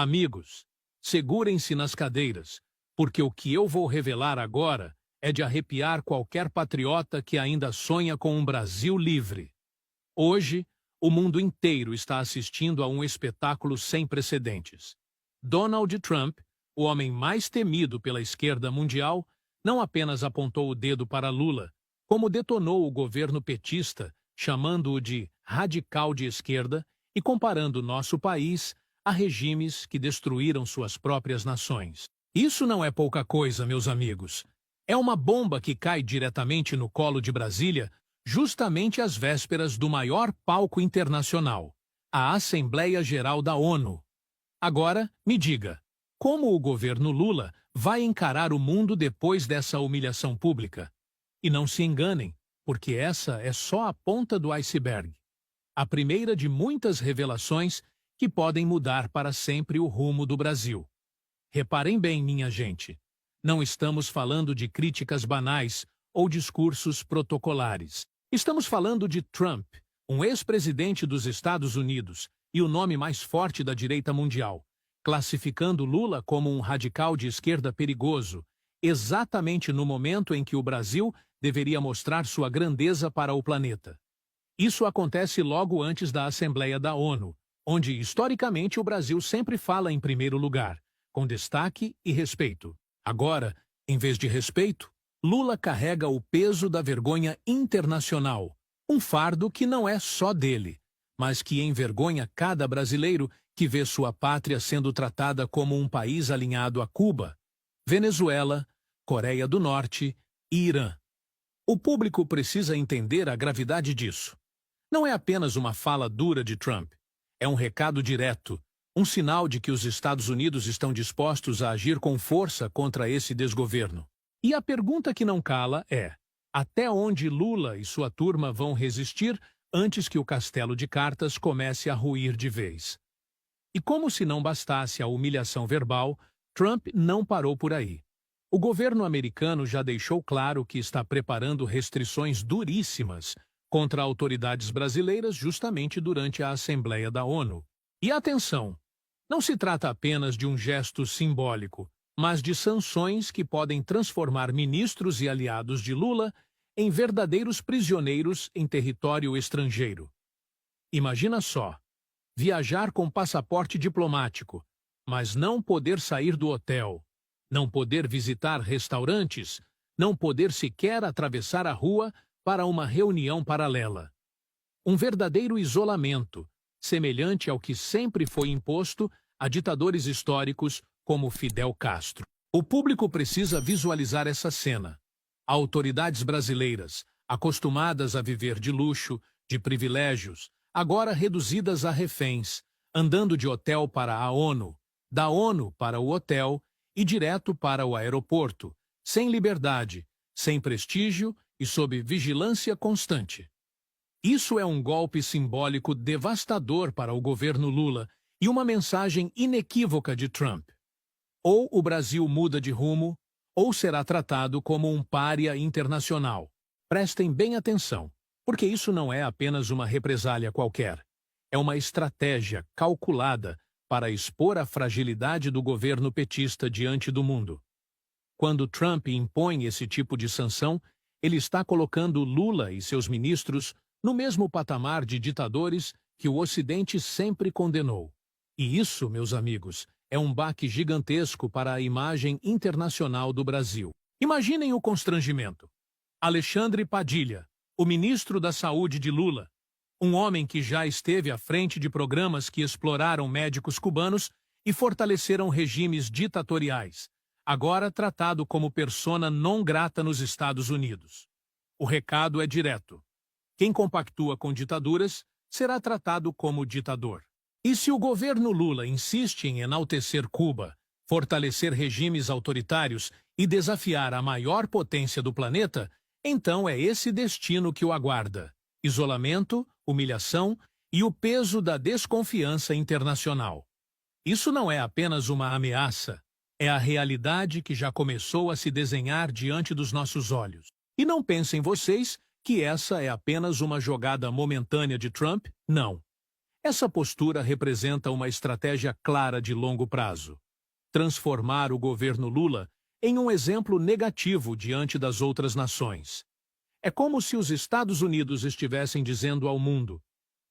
Amigos, segurem-se nas cadeiras, porque o que eu vou revelar agora é de arrepiar qualquer patriota que ainda sonha com um Brasil livre. Hoje, o mundo inteiro está assistindo a um espetáculo sem precedentes. Donald Trump, o homem mais temido pela esquerda mundial, não apenas apontou o dedo para Lula, como detonou o governo petista, chamando-o de radical de esquerda e comparando nosso país a regimes que destruíram suas próprias nações. Isso não é pouca coisa, meus amigos. É uma bomba que cai diretamente no colo de Brasília, justamente às vésperas do maior palco internacional, a Assembleia Geral da ONU. Agora, me diga, como o governo Lula vai encarar o mundo depois dessa humilhação pública? E não se enganem, porque essa é só a ponta do iceberg. A primeira de muitas revelações que podem mudar para sempre o rumo do Brasil. Reparem bem, minha gente, não estamos falando de críticas banais ou discursos protocolares. Estamos falando de Trump, um ex-presidente dos Estados Unidos e o nome mais forte da direita mundial, classificando Lula como um radical de esquerda perigoso, exatamente no momento em que o Brasil deveria mostrar sua grandeza para o planeta. Isso acontece logo antes da Assembleia da ONU, onde, historicamente, o Brasil sempre fala em primeiro lugar, com destaque e respeito. Agora, em vez de respeito, Lula carrega o peso da vergonha internacional, um fardo que não é só dele, mas que envergonha cada brasileiro que vê sua pátria sendo tratada como um país alinhado a Cuba, Venezuela, Coreia do Norte e Irã. O público precisa entender a gravidade disso. Não é apenas uma fala dura de Trump. É um recado direto, um sinal de que os Estados Unidos estão dispostos a agir com força contra esse desgoverno. E a pergunta que não cala é: até onde Lula e sua turma vão resistir antes que o castelo de cartas comece a ruir de vez? E como se não bastasse a humilhação verbal, Trump não parou por aí. O governo americano já deixou claro que está preparando restrições duríssimas contra autoridades brasileiras justamente durante a Assembleia da ONU. E atenção, não se trata apenas de um gesto simbólico, mas de sanções que podem transformar ministros e aliados de Lula em verdadeiros prisioneiros em território estrangeiro. Imagina só, viajar com passaporte diplomático, mas não poder sair do hotel, não poder visitar restaurantes, não poder sequer atravessar a rua para uma reunião paralela. Um verdadeiro isolamento, semelhante ao que sempre foi imposto a ditadores históricos como Fidel Castro. O público precisa visualizar essa cena. Autoridades brasileiras, acostumadas a viver de luxo, de privilégios, agora reduzidas a reféns, andando de hotel para a ONU, da ONU para o hotel e direto para o aeroporto, sem liberdade, sem prestígio e sob vigilância constante. Isso é um golpe simbólico devastador para o governo Lula e uma mensagem inequívoca de Trump. Ou o Brasil muda de rumo, ou será tratado como um pária internacional. Prestem bem atenção, porque isso não é apenas uma represália qualquer. É uma estratégia calculada para expor a fragilidade do governo petista diante do mundo. Quando Trump impõe esse tipo de sanção, ele está colocando Lula e seus ministros no mesmo patamar de ditadores que o Ocidente sempre condenou. E isso, meus amigos, é um baque gigantesco para a imagem internacional do Brasil. Imaginem o constrangimento. Alexandre Padilha, o ministro da Saúde de Lula, um homem que já esteve à frente de programas que exploraram médicos cubanos e fortaleceram regimes ditatoriais, agora tratado como persona non grata nos Estados Unidos. O recado é direto. Quem compactua com ditaduras será tratado como ditador. E se o governo Lula insiste em enaltecer Cuba, fortalecer regimes autoritários e desafiar a maior potência do planeta, então é esse destino que o aguarda: isolamento, humilhação e o peso da desconfiança internacional. Isso não é apenas uma ameaça, é a realidade que já começou a se desenhar diante dos nossos olhos. E não pensem vocês que essa é apenas uma jogada momentânea de Trump, não. Essa postura representa uma estratégia clara de longo prazo: transformar o governo Lula em um exemplo negativo diante das outras nações. É como se os Estados Unidos estivessem dizendo ao mundo: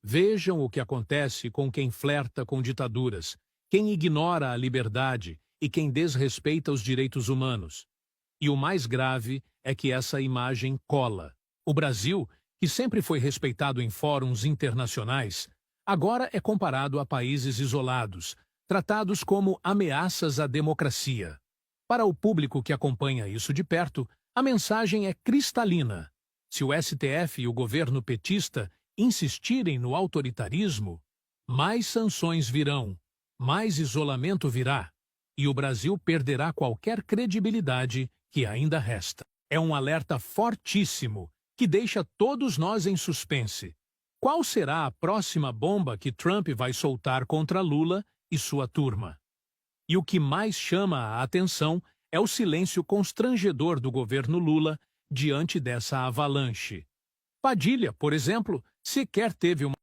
vejam o que acontece com quem flerta com ditaduras, quem ignora a liberdade e quem desrespeita os direitos humanos. E o mais grave é que essa imagem cola. O Brasil, que sempre foi respeitado em fóruns internacionais, agora é comparado a países isolados, tratados como ameaças à democracia. Para o público que acompanha isso de perto, a mensagem é cristalina. Se o STF e o governo petista insistirem no autoritarismo, mais sanções virão, mais isolamento virá, e o Brasil perderá qualquer credibilidade que ainda resta. É um alerta fortíssimo que deixa todos nós em suspense. Qual será a próxima bomba que Trump vai soltar contra Lula e sua turma? E o que mais chama a atenção é o silêncio constrangedor do governo Lula diante dessa avalanche. Padilha, por exemplo, sequer teve uma